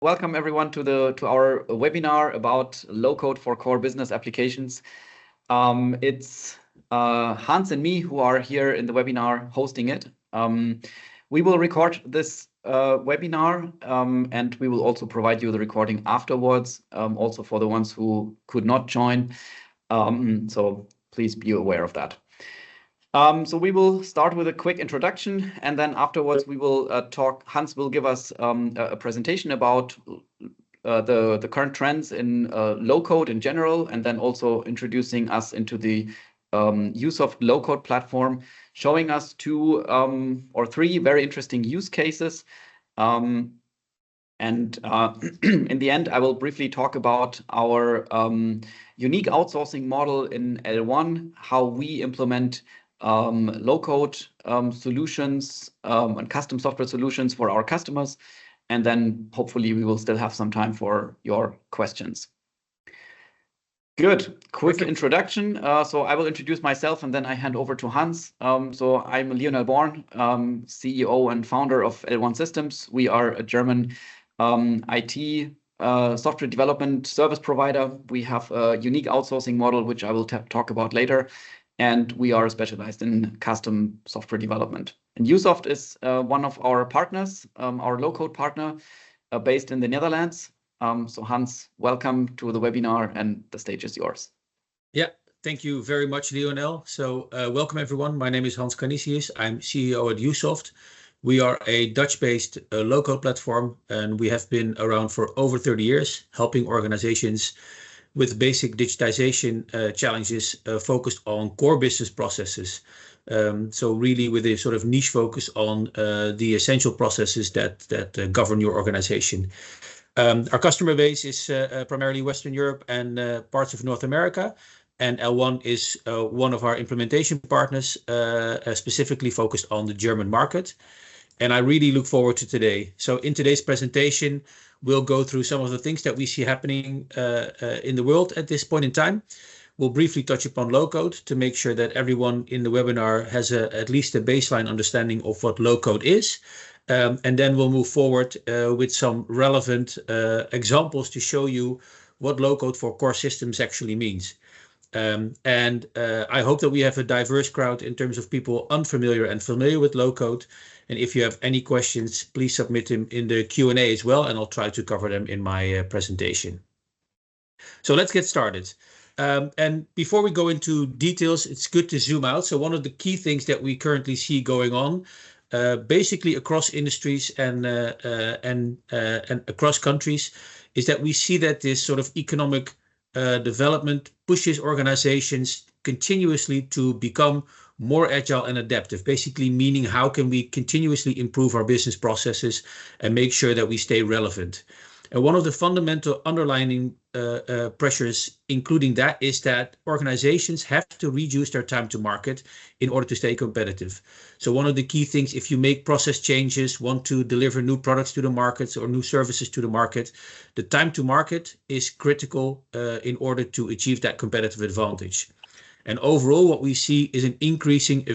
Welcome everyone to our webinar about low-code for core business applications. It's Hans and me who are here in the webinar hosting it. We will record this webinar and we will also provide you the recording afterwards, also for the ones who could not join. So please be aware of that. So we will start with a quick introduction, and then afterwards we will talk. Hans will give us a presentation about the current trends in low-code in general, and then also introducing us into the USoft low-code platform, showing us two or three very interesting use cases. And in the end, I will briefly talk about our unique outsourcing model in L1, how we implement low-code solutions and custom software solutions for our customers. And then hopefully we will still have some time for your questions. Good, quick Perfect. Introduction. So I will introduce myself and then I hand over to Hans. So I'm Lionel Born, CEO and founder of L1 Systems. We are a German IT software development service provider. We have a unique outsourcing model, which I will talk about later. And we are specialized in custom software development. And USoft is one of our partners, our low-code partner based in the Netherlands. So Hans, welcome to the webinar and the stage is yours. Yeah, thank you very much, Lionel. So welcome everyone. My name is Hans Canisius. I'm CEO at USoft. We are a Dutch-based low-code platform, and we have been around for over 30 years, helping organizations with basic digitization challenges focused on core business processes. So really with a sort of niche focus on the essential processes that govern your organization. Our customer base is primarily Western Europe and parts of North America. And L1 is one of our implementation partners, specifically focused on the German market. And I really look forward to today. So in today's presentation, we'll go through some of the things that we see happening in the world at this point in time. We'll briefly touch upon low-code to make sure that everyone in the webinar has at least a baseline understanding of what low-code is. And then we'll move forward with some relevant examples to show you what low-code for core systems actually means. I hope that we have a diverse crowd in terms of people unfamiliar and familiar with low-code. And if you have any questions, please submit them in the Q&A as well, and I'll try to cover them in my presentation. So let's get started. And before we go into details, it's good to zoom out. So one of the key things that we currently see going on, basically across industries and across countries, is that we see that this sort of economic development pushes organizations continuously to become more agile and adaptive, basically meaning how can we continuously improve our business processes and make sure that we stay relevant. And one of the fundamental underlying pressures, including that, is that organizations have to reduce their time to market in order to stay competitive. So one of the key things, if you make process changes, want to deliver new products to the markets or new services to the market, the time to market is critical in order to achieve that competitive advantage. And overall, what we see is an increasing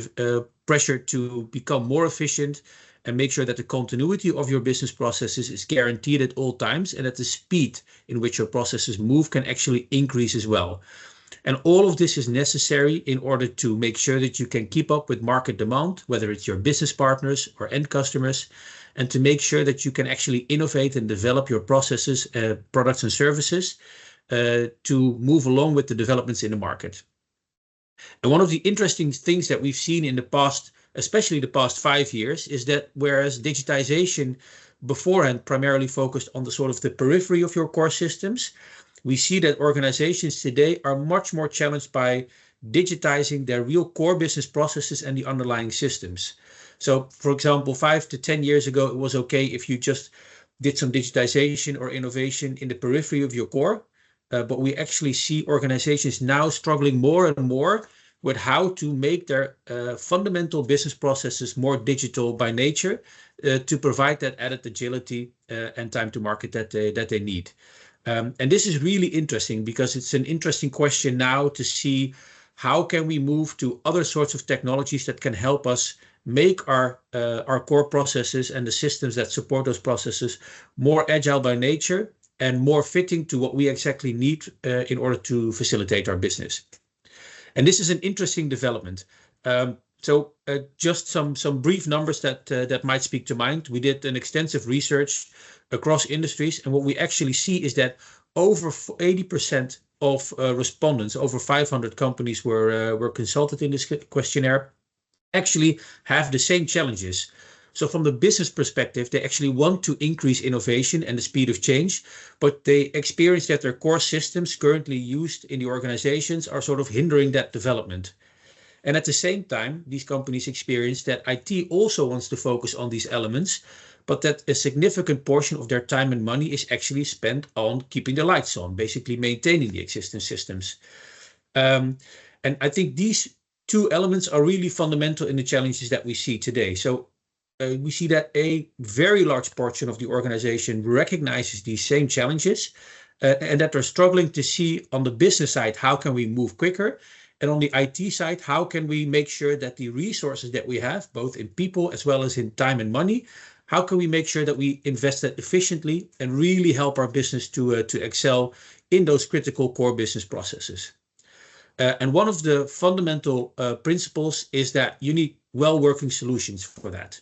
pressure to become more efficient and make sure that the continuity of your business processes is guaranteed at all times, and that the speed in which your processes move can actually increase as well. And all of this is necessary in order to make sure that you can keep up with market demand, whether it's your business partners or end customers, and to make sure that you can actually innovate and develop your processes, products and services to move along with the developments in the market. And one of the interesting things that we've seen in the past, especially the past 5 years, is that whereas digitization beforehand primarily focused on the sort of the periphery of your core systems, we see that organizations today are much more challenged by digitizing their real core business processes and the underlying systems. So, for example, 5 to 10 years ago, it was okay if you just did some digitization or innovation in the periphery of your core. But we actually see organizations now struggling more and more with how to make their fundamental business processes more digital by nature to provide that added agility and time to market that they need. And this is really interesting because it's an interesting question now to see how can we move to other sorts of technologies that can help us make our core processes and the systems that support those processes more agile by nature and more fitting to what we exactly need in order to facilitate our business. And this is an interesting development. So just some brief numbers that might speak to mind. We did an extensive research across industries, and what we actually see is that over 80% of respondents, over 500 companies were consulted in this questionnaire, actually have the same challenges. So from the business perspective, they actually want to increase innovation and the speed of change, but they experience that their core systems currently used in the organizations are sort of hindering that development. And at the same time, these companies experience that IT also wants to focus on these elements, but that a significant portion of their time and money is actually spent on keeping the lights on, basically maintaining the existing systems. And I think these two elements are really fundamental in the challenges that we see today. So we see that a very large portion of the organization recognizes these same challenges and that they're struggling to see on the business side, how can we move quicker? And on the IT side, how can we make sure that the resources that we have, both in people as well as in time and money, how can we make sure that we invest that efficiently and really help our business to excel in those critical core business processes? And one of the fundamental principles is that you need well-working solutions for that.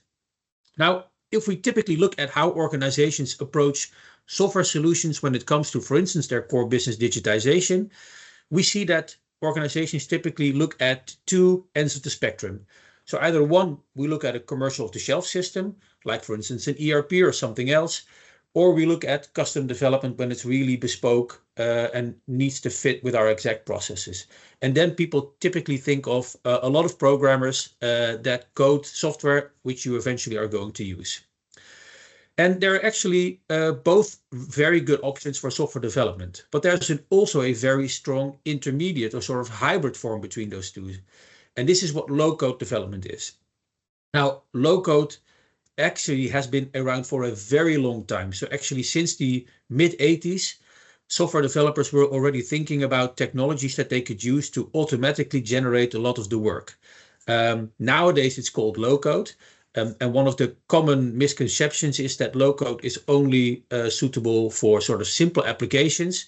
Now, if we typically look at how organizations approach software solutions when it comes to, for instance, their core business digitization, we see that organizations typically look at two ends of the spectrum. So either one, we look at a commercial off-the-shelf system, like for instance an ERP or something else, or we look at custom development when it's really bespoke and needs to fit with our exact processes. And then people typically think of a lot of programmers that code software which you eventually are going to use. And there are actually both very good options for software development, but there's also a very strong intermediate or sort of hybrid form between those two. And this is what low-code development is. Now, low-code actually has been around for a very long time. So actually since the mid-80s, software developers were already thinking about technologies that they could use to automatically generate a lot of the work. Nowadays it's called low-code. And one of the common misconceptions is that low-code is only suitable for sort of simple applications.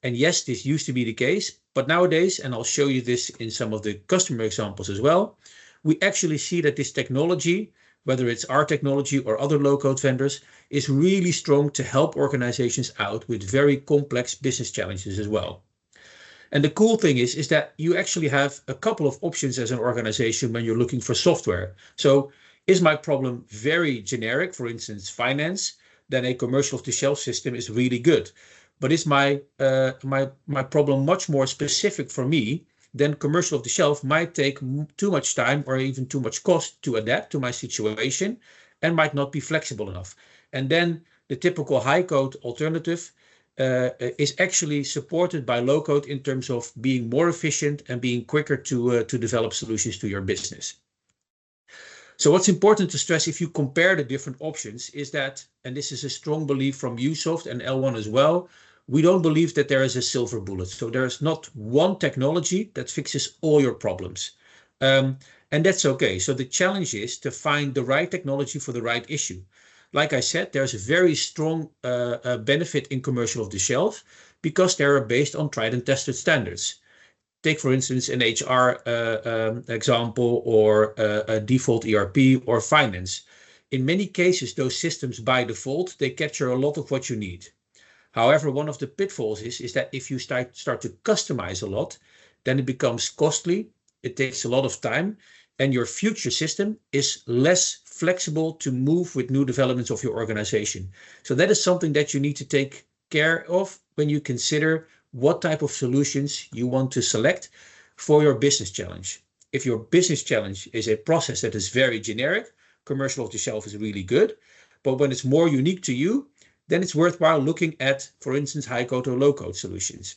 And yes, this used to be the case, but nowadays, and I'll show you this in some of the customer examples as well, we actually see that this technology, whether it's our technology or other low-code vendors, is really strong to help organizations out with very complex business challenges as well. And the cool thing is that you actually have a couple of options as an organization when you're looking for software. So is my problem very generic, for instance, finance, then a commercial off-the-shelf system is really good. But is my problem much more specific for me, then commercial off-the-shelf might take too much time or even too much cost to adapt to my situation and might not be flexible enough. And then the typical high-code alternative is actually supported by low-code in terms of being more efficient and being quicker to develop solutions to your business. So what's important to stress if you compare the different options is that, and this is a strong belief from USoft and L1 as well, we don't believe that there is a silver bullet. So there's not one technology that fixes all your problems. And that's okay. So the challenge is to find the right technology for the right issue. Like I said, there's a very strong benefit in commercial off-the-shelf because they are based on tried and tested standards. Take, for instance, an HR example or a default ERP or finance. In many cases, those systems by default, they capture a lot of what you need. However, one of the pitfalls is that if you start to customize a lot, then it becomes costly, it takes a lot of time, and your future system is less flexible to move with new developments of your organization. So that is something that you need to take care of when you consider what type of solutions you want to select for your business challenge. If your business challenge is a process that is very generic, commercial off-the-shelf is really good. But when it's more unique to you, then it's worthwhile looking at, for instance, high-code or low-code solutions.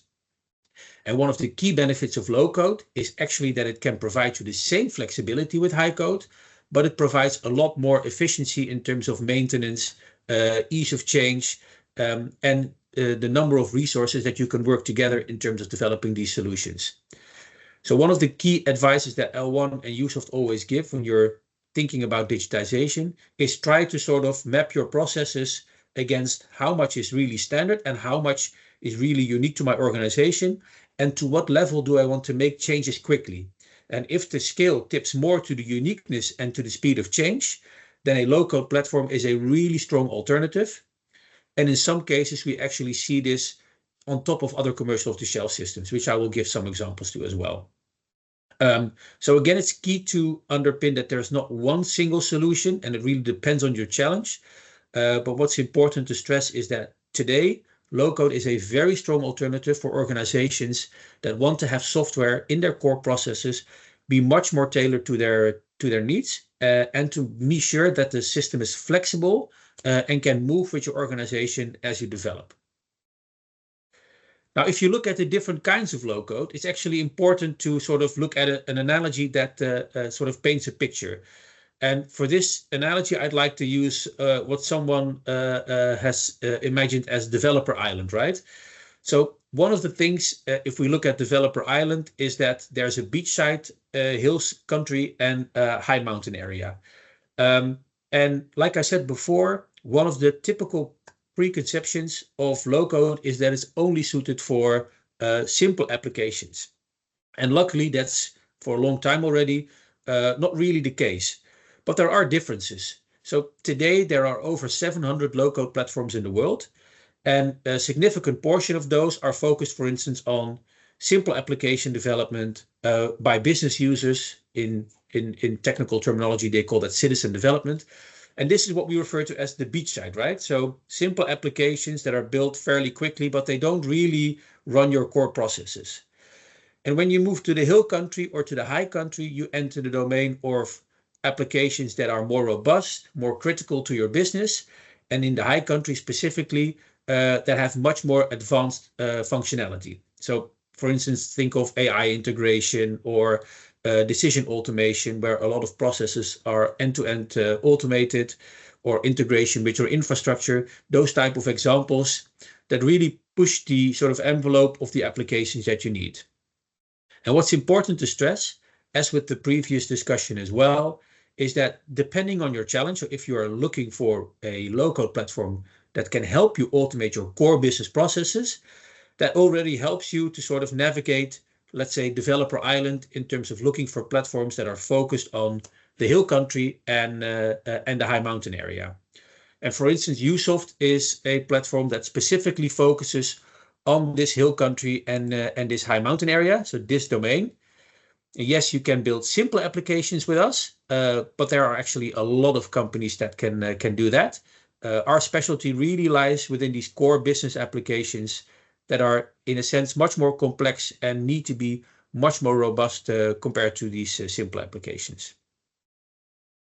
And one of the key benefits of low-code is actually that it can provide you the same flexibility with high-code, but it provides a lot more efficiency in terms of maintenance, ease of change, and the number of resources that you can work together in terms of developing these solutions. So one of the key advices that L1 and USoft always give when you're thinking about digitization is try to sort of map your processes against how much is really standard and how much is really unique to my organization, and to what level do I want to make changes quickly. And if the scale tips more to the uniqueness and to the speed of change, then a low-code platform is a really strong alternative. And in some cases, we actually see this on top of other commercial off-the-shelf systems, which I will give some examples to as well. So again, it's key to underpin that there's not one single solution, and it really depends on your challenge. But what's important to stress is that today, low-code is a very strong alternative for organizations that want to have software in their core processes be much more tailored to their needs, and to be sure that the system is flexible and can move with your organization as you develop. Now, if you look at the different kinds of low-code, it's actually important to sort of look at an analogy that sort of paints a picture. And for this analogy, I'd like to use what someone has imagined as Developer Island, right? So one of the things, if we look at Developer Island, is that there's a beachside, hills country, and a high mountain area. And like I said before, one of the typical preconceptions of low-code is that it's only suited for simple applications. And luckily, that's for a long time already not really the case. But there are differences. So today, there are over 700 low-code platforms in the world. And a significant portion of those are focused, for instance, on simple application development by business users. In technical terminology, they call that citizen development. And this is what we refer to as the beachside, right? So simple applications that are built fairly quickly, but they don't really run your core processes. And when you move to the hill country or to the high country, you enter the domain of applications that are more robust, more critical to your business. And in the high country specifically, that have much more advanced functionality. So for instance, think of AI integration or decision automation, where a lot of processes are end-to-end automated, or integration with your infrastructure, those type of examples that really push the sort of envelope of the applications that you need. And what's important to stress, as with the previous discussion as well, is that depending on your challenge, so if you are looking for a low-code platform that can help you automate your core business processes, that already helps you to sort of navigate, let's say, Developer Island in terms of looking for platforms that are focused on the hill country and the high mountain area. And for instance, USoft is a platform that specifically focuses on this hill country and this high mountain area, so this domain. And yes, you can build simple applications with us, but there are actually a lot of companies that can do that. Our specialty really lies within these core business applications that are, in a sense, much more complex and need to be much more robust compared to these simple applications.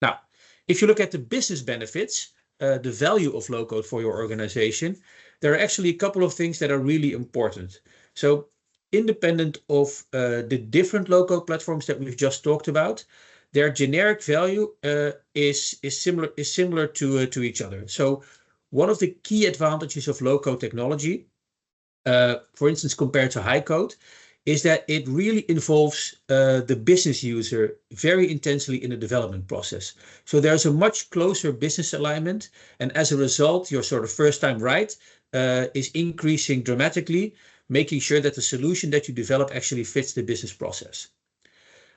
Now, if you look at the business benefits, the value of low-code for your organization, there are actually a couple of things that are really important. So independent of the different low-code platforms that we've just talked about, their generic value is similar to each other. So one of the key advantages of low-code technology, for instance, compared to high-code, is that it really involves the business user very intensely in the development process. So there's a much closer business alignment, and as a result, your sort of first time right is increasing dramatically, making sure that the solution that you develop actually fits the business process.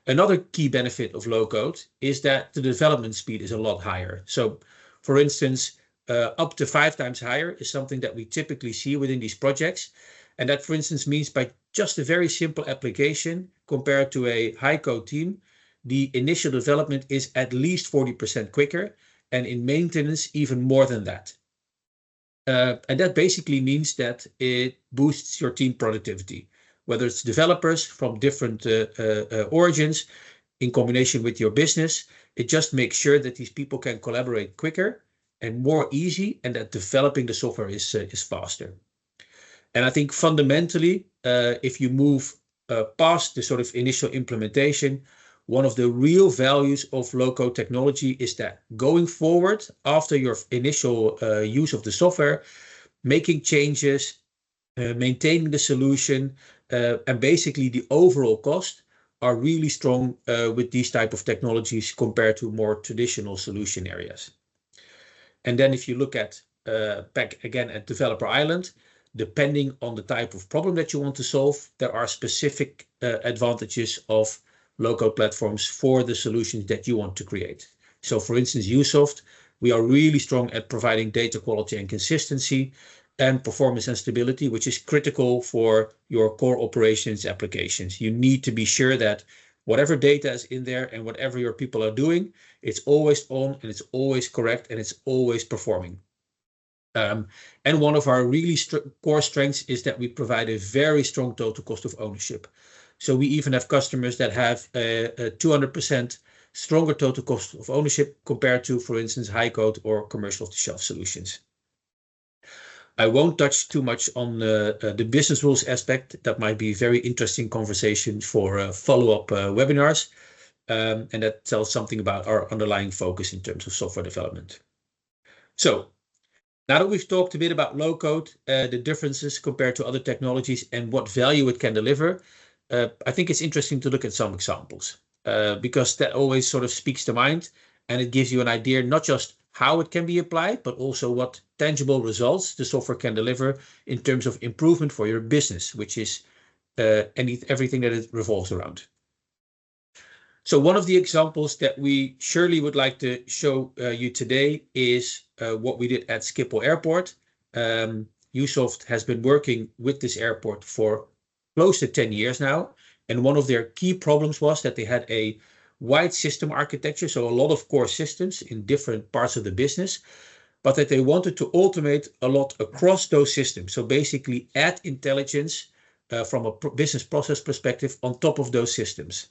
Another key benefit of low-code is that the development speed is a lot higher. So, for instance, up to 5 times higher is something that we typically see within these projects. And that, for instance, means by just a very simple application compared to a high-code team, the initial development is at least 40% quicker, and in maintenance, even more than that. And that basically means that it boosts your team productivity, whether it's developers from different origins in combination with your business. It just makes sure that these people can collaborate quicker and more easy, and that developing the software is faster. And I think fundamentally, if you move past the sort of initial implementation, one of the real values of low-code technology is that going forward, after your initial use of the software, making changes, maintaining the solution, and basically the overall cost are really strong with these type of technologies compared to more traditional solution areas. And then if you look at back again at Developer Island, depending on the type of problem that you want to solve, there are specific advantages of low-code platforms for the solutions that you want to create. So for instance, USoft, we are really strong at providing data quality and consistency and performance and stability, which is critical for your core operations applications. You need to be sure that whatever data is in there and whatever your people are doing, it's always on and it's always correct and it's always performing. And one of our really core strengths is that we provide a very strong total cost of ownership. So we even have customers that have a 200% stronger total cost of ownership compared to, for instance, high code or commercial off-the-shelf solutions. I won't touch too much on the business rules aspect. That might be a very interesting conversation for follow-up webinars. And that tells something about our underlying focus in terms of software development. So now that we've talked a bit about low code, the differences compared to other technologies and what value it can deliver, I think it's interesting to look at some examples because that always sort of speaks to mind and it gives you an idea not just how it can be applied, but also what tangible results the software can deliver in terms of improvement for your business, which is everything that it revolves around. So one of the examples that we surely would like to show you today is what we did at Schiphol Airport. USoft has been working with this airport for close to 10 years now. And one of their key problems was that they had a wide system architecture, so a lot of core systems in different parts of the business, but that they wanted to automate a lot across those systems. So basically add intelligence from a business process perspective on top of those systems.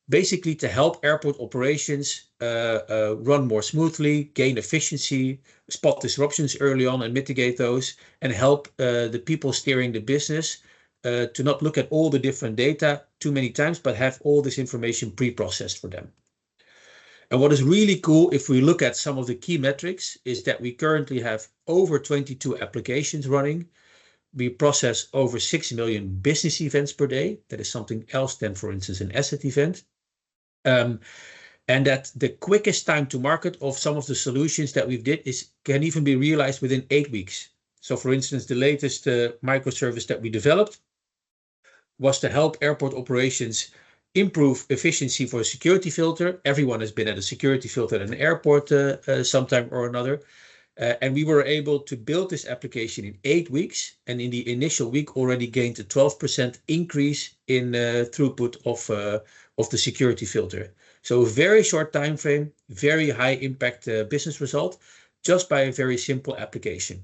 Basically to help airport operations run more smoothly, gain efficiency, spot disruptions early on and mitigate those, and help the people steering the business to not look at all the different data too many times, but have all this information pre-processed for them. And what is really cool, if we look at some of the key metrics, is that we currently have over 22 applications running. We process over 6 million business events per day. That is something else than, for instance, an asset event. And that the quickest time to market of some of the solutions that we've did can even be realized within 8 weeks. So for instance, the latest microservice that we developed was to help airport operations improve efficiency for a security filter. Everyone has been at a security filter at an airport sometime or another. And we were able to build this application in 8 weeks. And in the initial week already gained a 12% increase in throughput of the security filter. So a very short time frame, very high impact business result, just by a very simple application.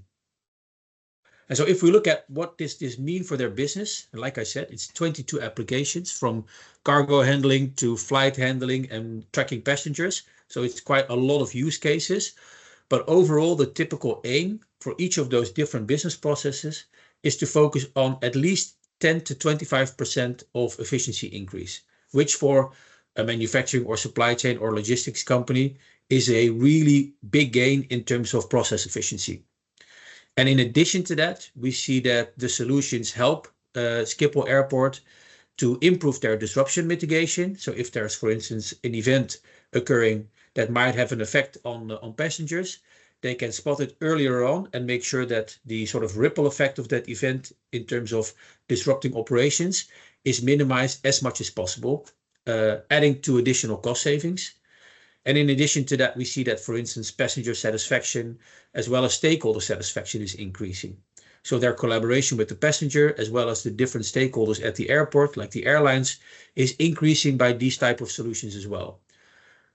And so if we look at what does this mean for their business, and like I said, it's 22 applications from cargo handling to flight handling and tracking passengers. So it's quite a lot of use cases. But overall, the typical aim for each of those different business processes is to focus on at least 10 to 25% of efficiency increase, which for a manufacturing or supply chain or logistics company is a really big gain in terms of process efficiency. And in addition to that, we see that the solutions help Schiphol Airport to improve their disruption mitigation. So if there's, for instance, an event occurring that might have an effect on passengers, they can spot it earlier on and make sure that the sort of ripple effect of that event in terms of disrupting operations is minimized as much as possible, adding to additional cost savings. And in addition to that, we see that, for instance, passenger satisfaction as well as stakeholder satisfaction is increasing. So their collaboration with the passenger as well as the different stakeholders at the airport, like the airlines, is increasing by these type of solutions as well.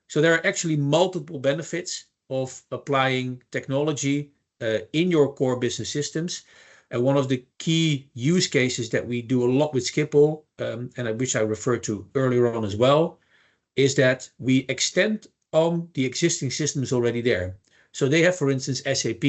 So there are actually multiple benefits of applying technology in your core business systems. And one of the key use cases that we do a lot with Schiphol, and which I referred to earlier on as well, is that we extend on the existing systems already there. So they have, for instance, SAP,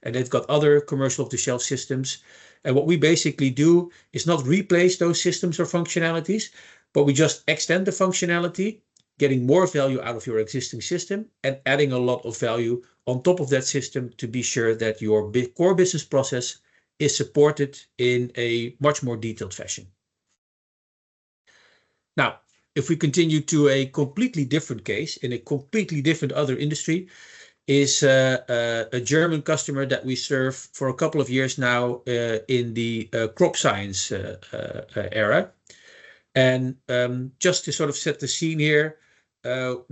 and they've got other commercial off-the-shelf systems. And what we basically do is not replace those systems or functionalities, but we just extend the functionality, getting more value out of your existing system and adding a lot of value on top of that system to be sure that your core business process is supported in a much more detailed fashion. Now, if we continue to a completely different case in a completely different other industry, is a German customer that we serve for a couple of years now in the crop science era. And just to sort of set the scene here,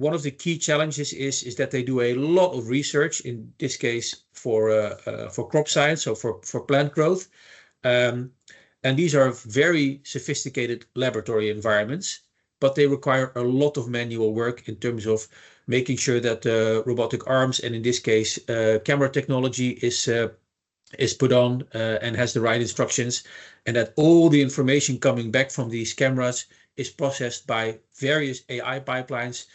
one of the key challenges is that they do a lot of research, in this case for crop science, so for plant growth. And these are very sophisticated laboratory environments, but they require a lot of manual work in terms of making sure that robotic arms, and in this case, camera technology is put on and has the right instructions, and that all the information coming back from these cameras is processed by various AI pipelines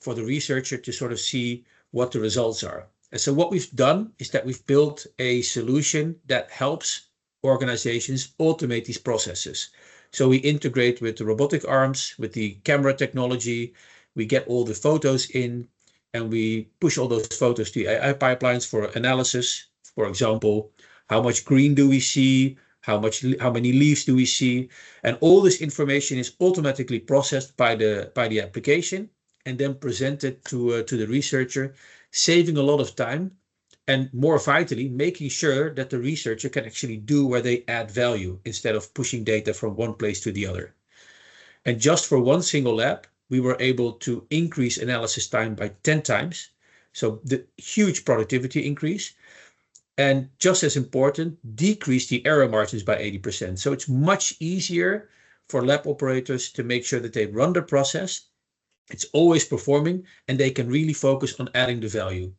for the researcher to sort of see what the results are. And so what we've done is that we've built a solution that helps organizations automate these processes. So we integrate with the robotic arms, with the camera technology, we get all the photos in, and we push all those photos to AI pipelines for analysis. For example, how much green do we see? How many leaves do we see? And all this information is automatically processed by the application and then presented to the researcher, saving a lot of time, and more vitally, making sure that the researcher can actually do where they add value instead of pushing data from one place to the other. And just for one single lab, we were able to increase analysis time by 10 times. So the huge productivity increase. And just as important, decrease the error margins by 80%. So it's much easier for lab operators to make sure that they run the process, it's always performing, and they can really focus on adding the value.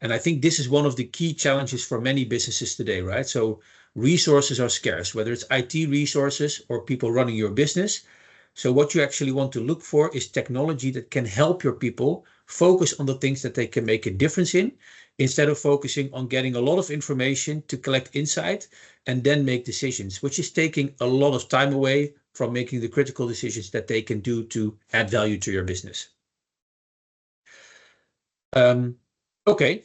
And I think this is one of the key challenges for many businesses today, right? So resources are scarce, whether it's IT resources or people running your business. So what you actually want to look for is technology that can help your people focus on the things that they can make a difference in, instead of focusing on getting a lot of information to collect insight and then make decisions, which is taking a lot of time away from making the critical decisions that they can do to add value to your business. Okay,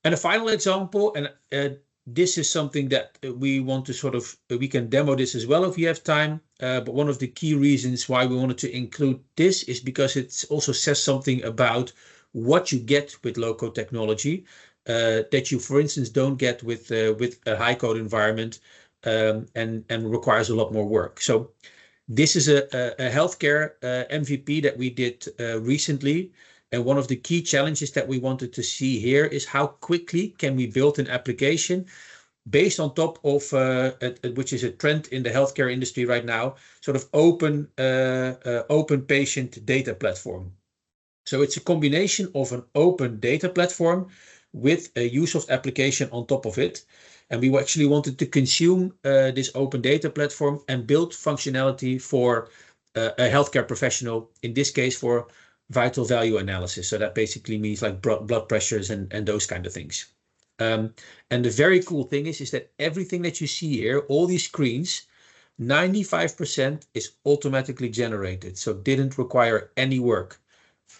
and a final example, and this is something that we want to sort of, we can demo this as well if we have time, but one of the key reasons why we wanted to include this is because it also says something about what you get with low-code technology that you, for instance, don't get with a high-code environment and requires a lot more work. So this is a healthcare MVP that we did recently. And one of the key challenges that we wanted to see here is how quickly can we build an application based on top of, which is a trend in the healthcare industry right now, sort of open patient data platform. So it's a combination of an open data platform with a USoft application on top of it. And we actually wanted to consume this open data platform and build functionality for a healthcare professional, in this case for vital value analysis. So that basically means like blood pressures and those kind of things. And the very cool thing is that everything that you see here, all these screens, 95% is automatically generated. So didn't require any work.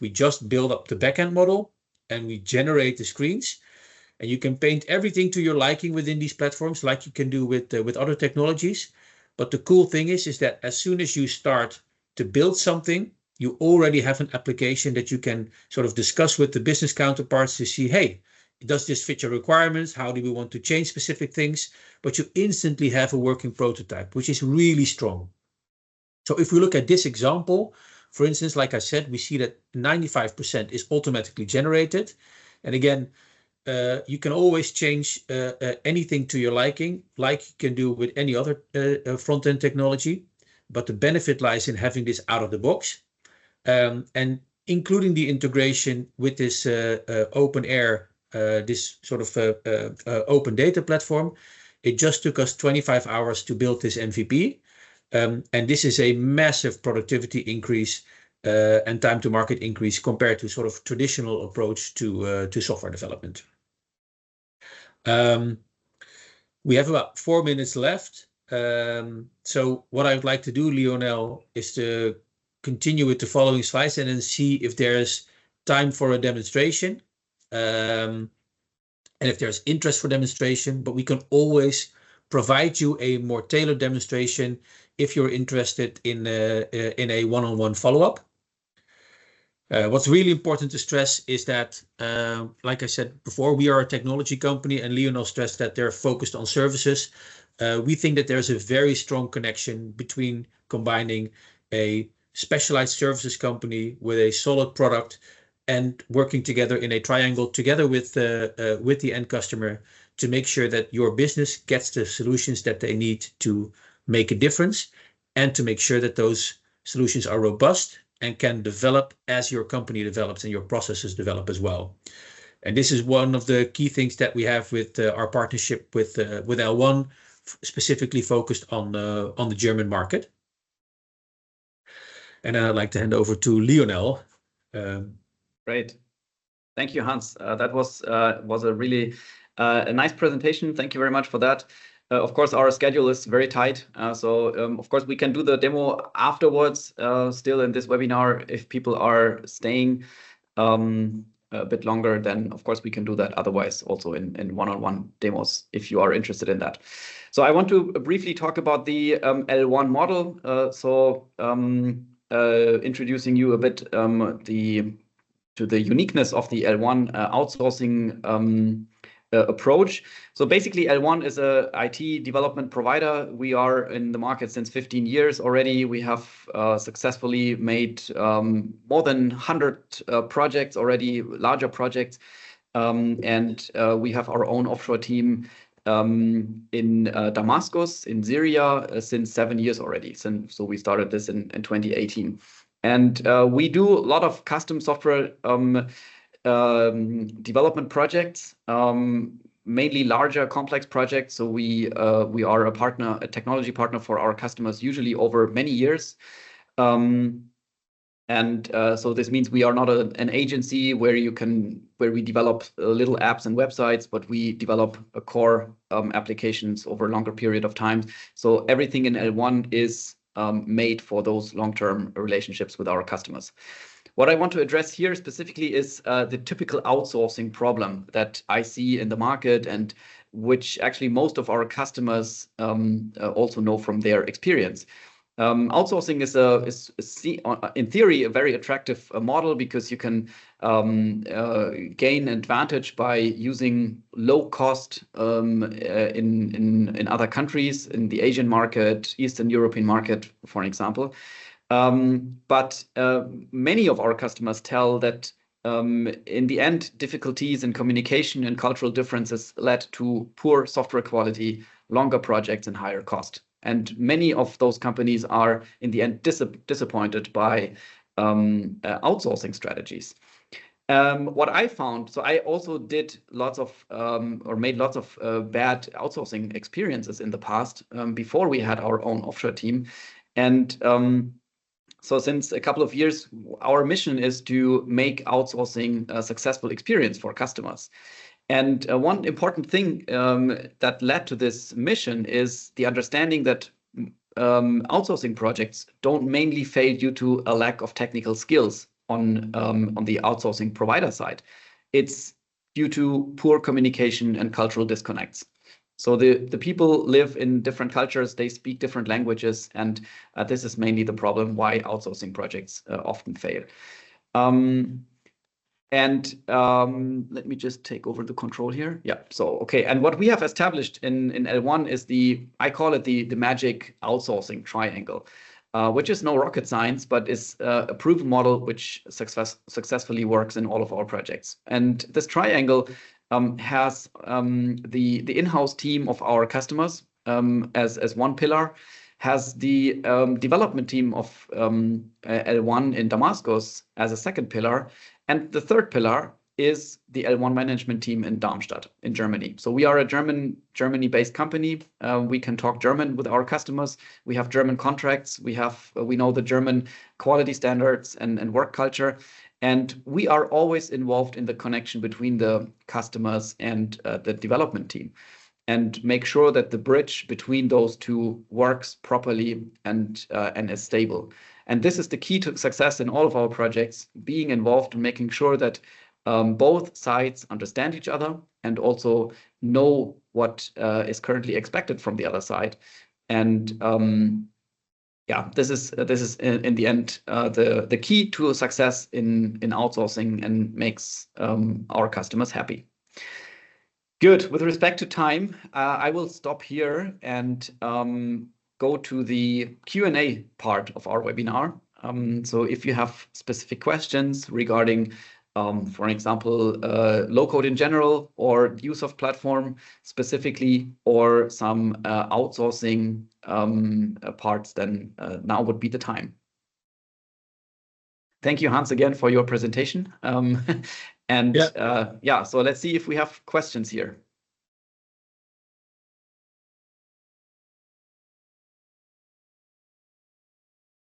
We just build up the backend model and we generate the screens, and you can paint everything to your liking within these platforms like you can do with other technologies. But the cool thing is that as soon as you start to build something, you already have an application that you can sort of discuss with the business counterparts to see, hey, does this fit your requirements? How do we want to change specific things? But you instantly have a working prototype, which is really strong. So if we look at this example, for instance, like I said, we see that 95% is automatically generated. And again, you can always change anything to your liking, like you can do with any other front-end technology. But the benefit lies in having this out of the box. And including the integration with this open air, this sort of open data platform, it just took us 25 hours to build this MVP. And this is a massive productivity increase and time to market increase compared to sort of traditional approach to software development. We have about 4 minutes left. So what I would like to do, Lionel, is to continue with the following slides and then see if there's time for a demonstration and if there's interest for demonstration, but we can always provide you a more tailored demonstration if you're interested in a one-on-one follow-up. What's really important to stress is that, like I said before, we are a technology company, and Lionel stressed that they're focused on services. We think that there's a very strong connection between combining a specialized services company with a solid product and working together in a triangle together with the end customer to make sure that your business gets the solutions that they need to make a difference, and to make sure that those solutions are robust and can develop as your company develops and your processes develop as well. And this is one of the key things that we have with our partnership with L1, specifically focused on the German market. And I'd like to hand over to Lionel. Great. Thank you, Hans. That was a really a nice presentation. Thank you very much for that. Of course, our schedule is very tight. So of course, we can do the demo afterwards, still in this webinar. If people are staying a bit longer, then of course we can do that. Otherwise, also in one-on-one demos, if you are interested in that. So I want to briefly talk about the L1 model. Introducing you a bit to the uniqueness of the L1 outsourcing approach. So basically, L1 is a IT development provider. We are in the market since 15 years already. We have successfully made more than 100 projects already, larger projects. And we have our own offshore team in Damascus, in Syria, since 7 years already. So we started this in 2018. And we do a lot of custom software development projects, mainly larger, complex projects. So we are a partner, a technology partner for our customers, usually over many years. So this means we are not an agency where we develop little apps and websites, but we develop a core applications over a longer period of time. So everything in L1 is made for those long-term relationships with our customers. What I want to address here specifically is the typical outsourcing problem that I see in the market, and which actually most of our customers also know from their experience. Outsourcing is in theory a very attractive model, because you can gain advantage by using low cost in other countries, in the Asian market, Eastern European market, for example. But many of our customers tell that in the end, difficulties in communication and cultural differences led to poor software quality, longer projects, and higher cost. And many of those companies are in the end disappointed by outsourcing strategies. What I found, so I also did lots of or made lots of bad outsourcing experiences in the past before we had our own offshore team. And so since a couple of years, our mission is to make outsourcing a successful experience for customers. And one important thing that led to this mission is the understanding that outsourcing projects don't mainly fail due to a lack of technical skills on the outsourcing provider side. It's due to poor communication and cultural disconnects. So the people live in different cultures, they speak different languages, and this is mainly the problem why outsourcing projects often fail. Let me just take over the control here. Yeah, so, okay. And what we have established in L1 is I call it the magic outsourcing triangle, which is no rocket science, but is a proven model which successfully works in all of our projects. And this triangle has the in-house team of our customers as one pillar, has the development team of L1 in Damascus as a second pillar, and the third pillar is the L1 management team in Darmstadt in Germany. So we are a Germany-based company. We can talk German with our customers. We have German contracts. We know the German quality standards and work culture. And we are always involved in the connection between the customers and the development team, and make sure that the bridge between those two works properly and is stable. And this is the key to success in all of our projects, being involved and making sure that both sides understand each other and also know what is currently expected from the other side. And yeah, this is in the end the key to success in outsourcing and makes our customers happy. Good. With respect to time, I will stop here and go to the Q&A part of our webinar. So if you have specific questions regarding, for example, low-code in general or USoft platform specifically, or some outsourcing parts, then now would be the time. Thank you, Hans, again for your presentation. And yeah, so let's see if we have questions here.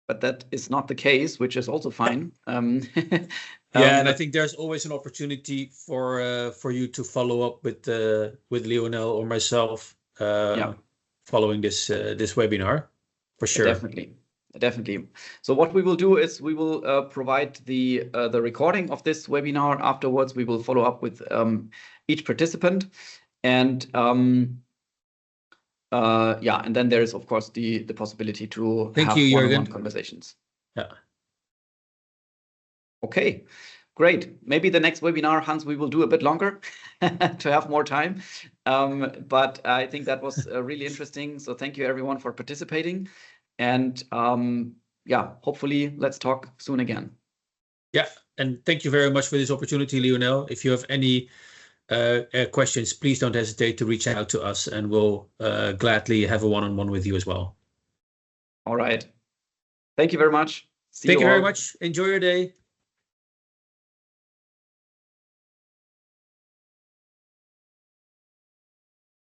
But that is not the case, which is also fine. Yeah, and I think there's always an opportunity for you to follow up with Lionel or myself following this webinar, for sure. Definitely. So what we will do is we will provide the recording of this webinar. Afterwards, we will follow up with each participant, and yeah, and then there is of course the possibility to have one-on-one conversations. Yeah. Okay, great. Maybe the next webinar, Hans, we will do a bit longer to have more time. But I think that was really interesting. So thank you everyone for participating. And yeah, hopefully let's talk soon again. Yeah, and thank you very much for this opportunity, Lionel. If you have any questions, please don't hesitate to reach out to us, and we'll gladly have a one-on-one with you as well. All right. Thank you very much. Thank you very much. Enjoy your day.